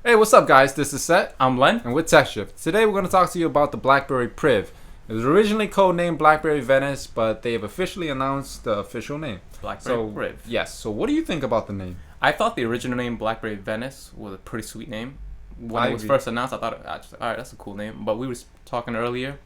Hey, what's up, guys? This is Seth. I'm Len. And we're TechShift. Today, we're going to talk to you about the BlackBerry Priv. It was originally codenamed BlackBerry Venice, but they have officially announced the official name. BlackBerry Priv. Yes. So, what do you think about the name? I thought the original name BlackBerry Venice was a pretty sweet name. When it was first announced, I thought, all right, that's a cool name. But we were talking earlier.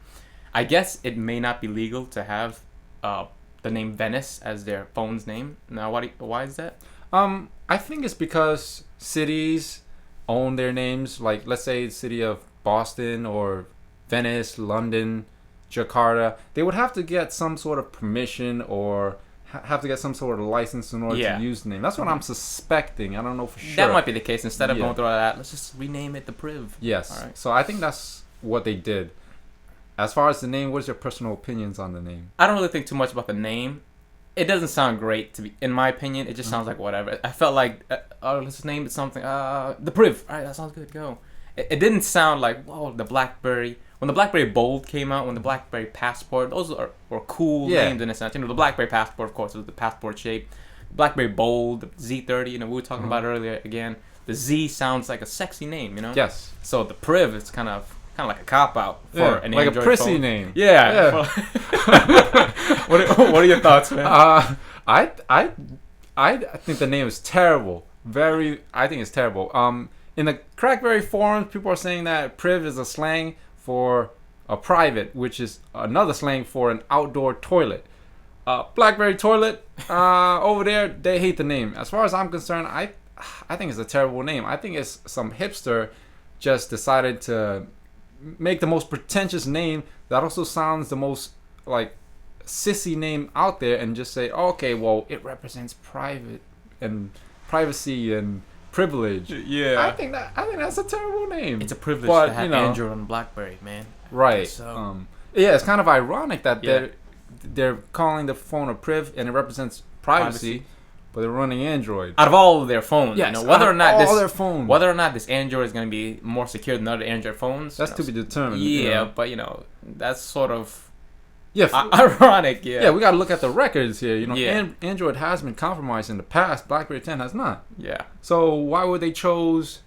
I guess it may not be legal to have the name Venice as their phone's name. Now, why is that? I think it's because cities own their names. Like, let's say the city of Boston or Venice, London, Jakarta. They would have to get some sort of permission or have to get some sort of license in order to use the name. That's what I'm suspecting. I don't know for sure. That might be the case. Instead of going through all that, let's just rename it the Priv. Yes. All right. So I think that's what they did. As far as the name, what is your personal opinions on the name? I don't really think too much about the name. It doesn't sound great to be, in my opinion. It just sounds like whatever. I felt like, let's just name it something. The Priv. All right, that sounds good. Go. It didn't sound like, whoa, the BlackBerry. When the BlackBerry Bold came out, when the BlackBerry Passport, those were cool names in a sense. You know, the BlackBerry Passport, of course, was the passport shape. BlackBerry Bold, the Z30. You know, we were talking about earlier. Again, the Z sounds like a sexy name. You know. Yes. So the Priv is kind of like a cop out for an like Android a prissy phone. name. Yeah. What are your thoughts, man? I think the name is terrible. I think it's terrible. In the Crackberry forums, people are saying that Priv is a slang for a private, which is another slang for an outdoor toilet. BlackBerry toilet over there, they hate the name. As far as I'm concerned, I think it's a terrible name. I think it's some hipster just decided to make the most pretentious name that also sounds the most like sissy name out there and just say, okay, well, it represents private and privacy and privilege. Yeah. I think that's a terrible name. It's a privilege to have Android on BlackBerry, man. Right. So. Yeah, it's kind of ironic that they're calling the phone a Priv and it represents privacy. But they're running Android. Out of all of their phones, yes, you know, whether or not this Android is going to be more secure than other Android phones, that's to be determined. Yeah, but you know, that's sort of ironic. Yeah, we got to look at the records here. You know, Android has been compromised in the past. BlackBerry 10 has not. Yeah. So why would they chose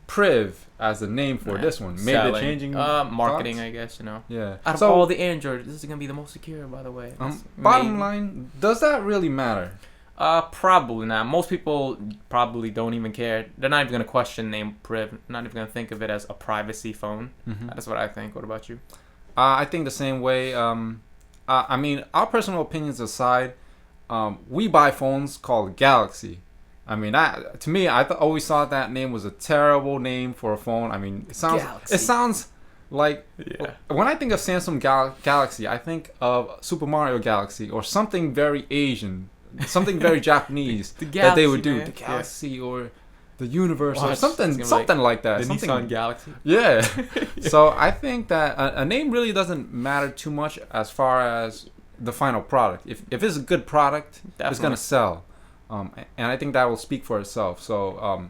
Priv as the name for this one? Maybe they're changing marketing, thoughts? I guess. You know. Yeah. Out of all the Android, this is going to be the most secure, by the way. Bottom line, does that really matter? Probably not. Most people probably don't even care. They're not even going to question name Priv. Not even going to think of it as a privacy phone. That's what I think. What about you? I think the same way. I mean, our personal opinions aside, we buy phones called Galaxy. I mean, to me, I always thought that name was a terrible name for a phone. I mean, it sounds like when I think of Samsung Galaxy, I think of Super Mario Galaxy or something very Asian. Something very Japanese that they would do. Man. The Galaxy or the Universe or something like that. The Nissan Galaxy. Yeah. So I think that a name really doesn't matter too much as far as the final product. If it's a good product, it's going to sell. And I think that will speak for itself. So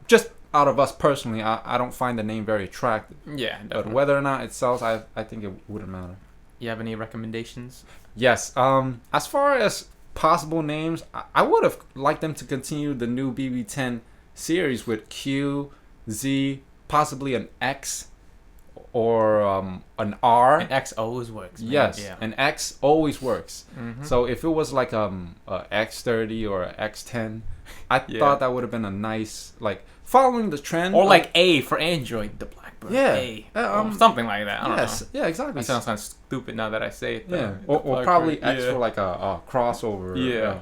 just out of us personally, I don't find the name very attractive. Yeah, definitely. But whether or not it sells, I think it wouldn't matter. You have any recommendations? Yes. As far as possible names, I would have liked them to continue the new BB10 series with Q, Z, possibly an X or an R. An X always works. Man. Yes, an X always works. So if it was like a X30 or a X10, I thought that would have been a nice, like, following the trend. Or like A for Android, the BlackBerry A. Something like that. I don't know. Yeah, exactly. That sounds kind of stupid now that I say it. Yeah, or probably X for like a crossover. Yeah.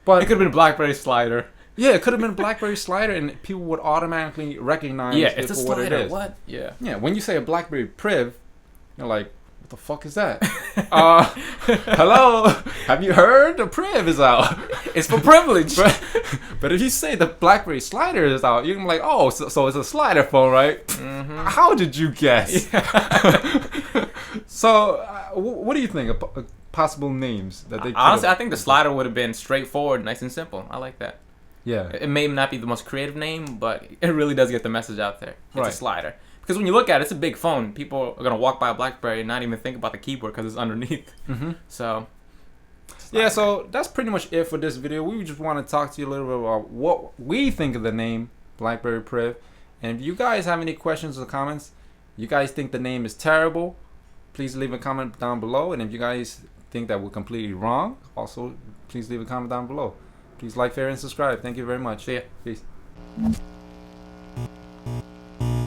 But it could have been a BlackBerry slider. Yeah, it could have been a BlackBerry slider, and people would automatically recognize it for what it is. What? Yeah. Yeah. When you say a BlackBerry Priv, you're like, what the fuck is that? Hello, have you heard? The Priv is out. It's for privilege. But if you say the BlackBerry slider is out, you're like, oh, so it's a slider phone, right? How did you guess? So, what do you think of possible names that they? Honestly, I think the slider would have been straightforward, nice and simple. I like that. Yeah. It may not be the most creative name, but it really does get the message out there. It's a slider. Because when you look at it, it's a big phone. People are going to walk by a BlackBerry and not even think about the keyboard because it's underneath. So Yeah, so that's pretty much it for this video. We just want to talk to you a little bit about what we think of the name BlackBerry Priv. And if you guys have any questions or comments, you guys think the name is terrible, please leave a comment down below. And if you guys think that we're completely wrong, also please leave a comment down below. Please like, share, and subscribe. Thank you very much. See ya. Peace.